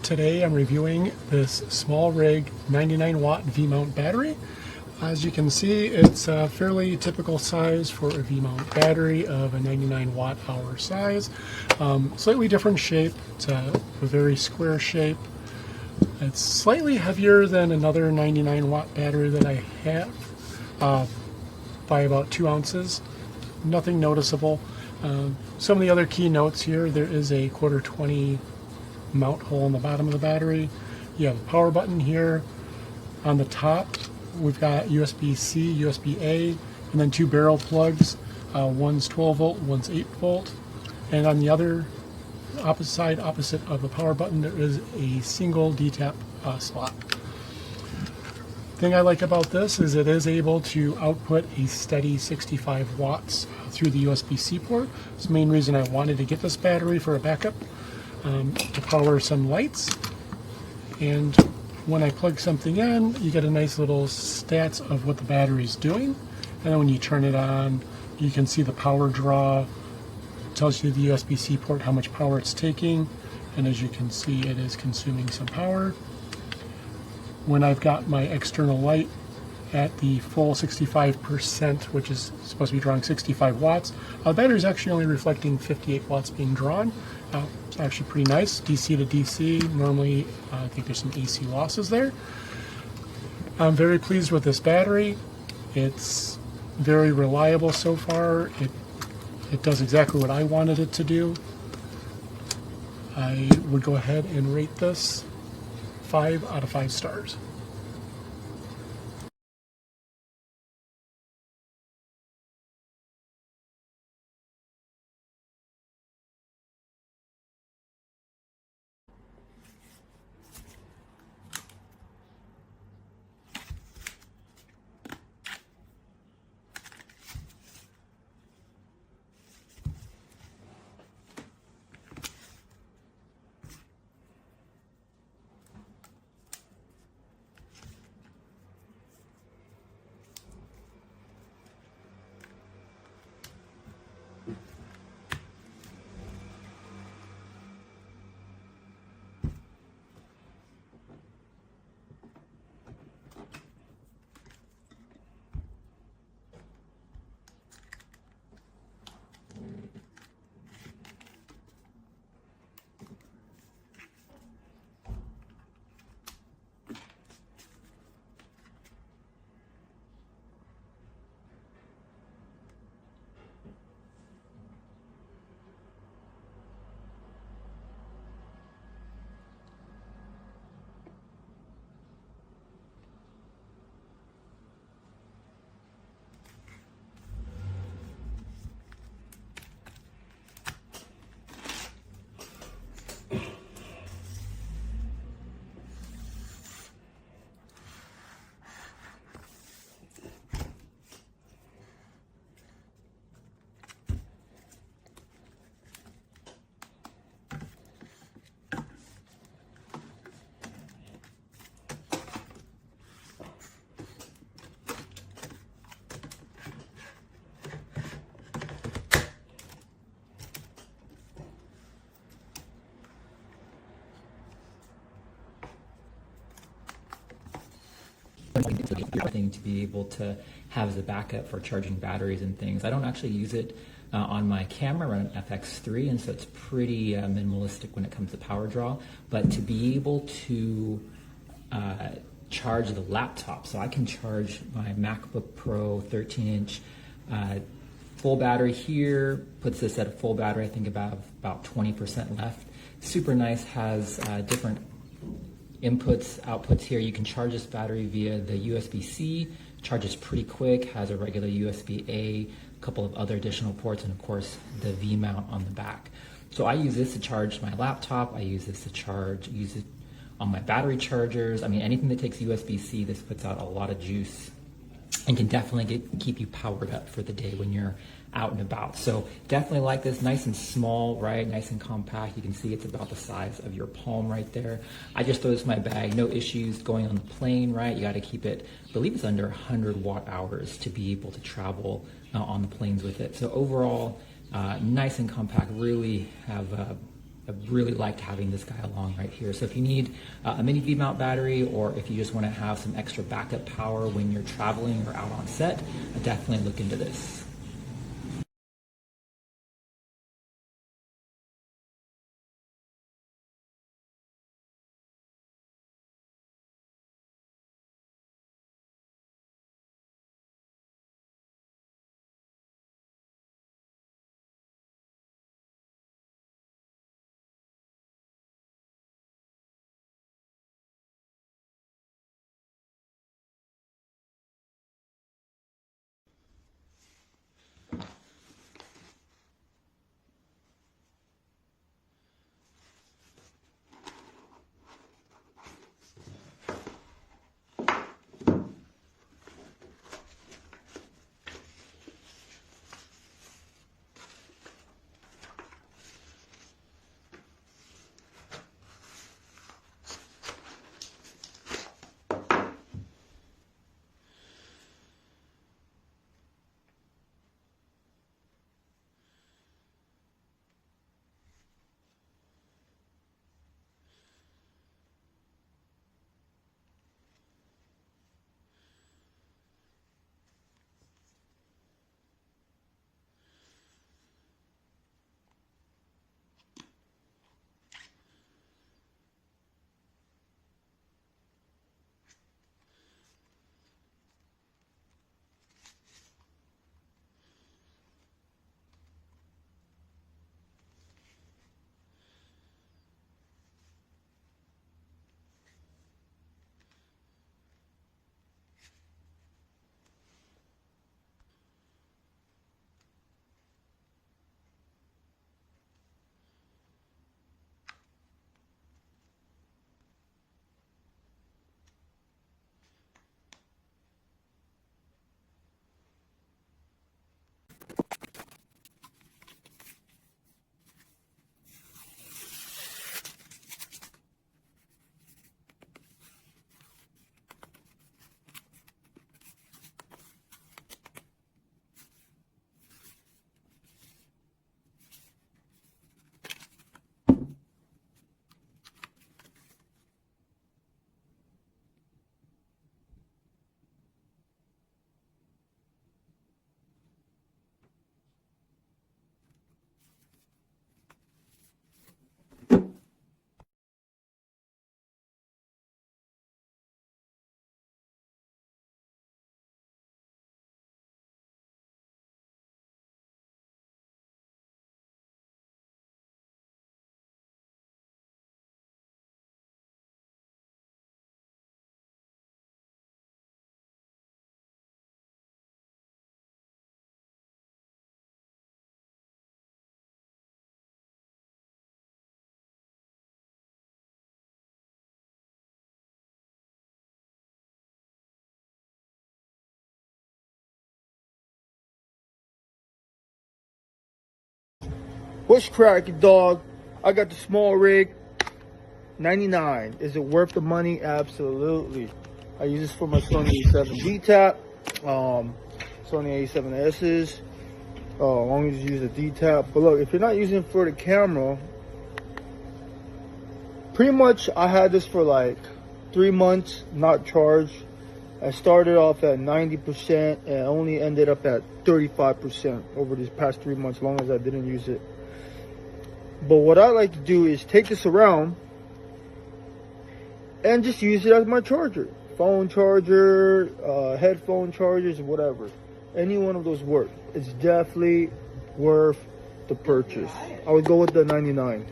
Today I'm reviewing this SMALLRIG 99 watt V-mount battery. As you can see, it's a fairly typical size for a V-mount battery of a 99 watt hour size. Slightly different shape. It's a very square shape. It's slightly heavier than another 99 watt battery that I have by about 2 ounces. Nothing noticeable. Some of the other key notes here, there is a 1/4-20 mount hole in the bottom of the battery. You have a power button here. On the top, we've got USB-C, USB-A, and then 2 barrel plugs. One's 12 volt, one's 8 volt. And on the other opposite of the power button, there is a single D-tap slot. The thing I like about this is it is able to output a steady 65 watts through the USB-C port. It's the main reason I wanted to get this battery for a backup, to power some lights. And when I plug something in, you get a nice little stats of what the battery's doing. And then when you turn it on, you can see the power draw. It tells you the USB-C port how much power it's taking. And as you can see, it is consuming some power. When I've got my external light at the full 65%, which is supposed to be drawing 65 watts, the battery is actually only reflecting 58 watts being drawn. It's actually pretty nice, DC to DC. Normally, I think there's some AC losses there. I'm very pleased with this battery. It's very reliable so far. It does exactly what I wanted it to do. I would go ahead and rate this 5 out of 5 stars. Thing to be able to have as a backup for charging batteries and things. I don't actually use it on my camera. I run an FX3, and so it's pretty minimalistic when it comes to power draw. But to be able to charge the laptop, so I can charge my MacBook Pro 13-inch full battery here, puts this at a full battery, I think about 20% left. Super nice, has different inputs, outputs here. You can charge this battery via the USB-C, charges pretty quick, has a regular USB-A, a couple of other additional ports, and of course the V-mount on the back. So I use this to charge my laptop, I use this to use it on my battery chargers. I mean, anything that takes USB-C, this puts out a lot of juice and can definitely keep you powered up for the day when you're out and about. So definitely like this, nice and small, right? Nice and compact. You can see it's about the size of your palm right there. I just throw this in my bag, no issues going on the plane, right? You got to keep it, I believe it's under 100 watt hours to be able to travel on the planes with it. So overall, nice and compact, really have I really liked having this guy along right here. So if you need a mini V-mount battery, or if you just want to have some extra backup power when you're traveling or out on set, definitely look into this. What's cracking, dog? I got the SMALLRIG 99. Is it worth the money? Absolutely. I use this for my Sony A7D tap, Sony A7Ss. As long as you use a D tap. But look, if you're not using it for the camera, pretty much I had this for like 3 months, not charged. I started off at 90% and only ended up at 35% over these past 3 months, as long as I didn't use it. But what I like to do is take this around and just use it as my charger. Phone charger, headphone chargers, whatever. Any one of those work. It's definitely worth the purchase. I would go with the 99.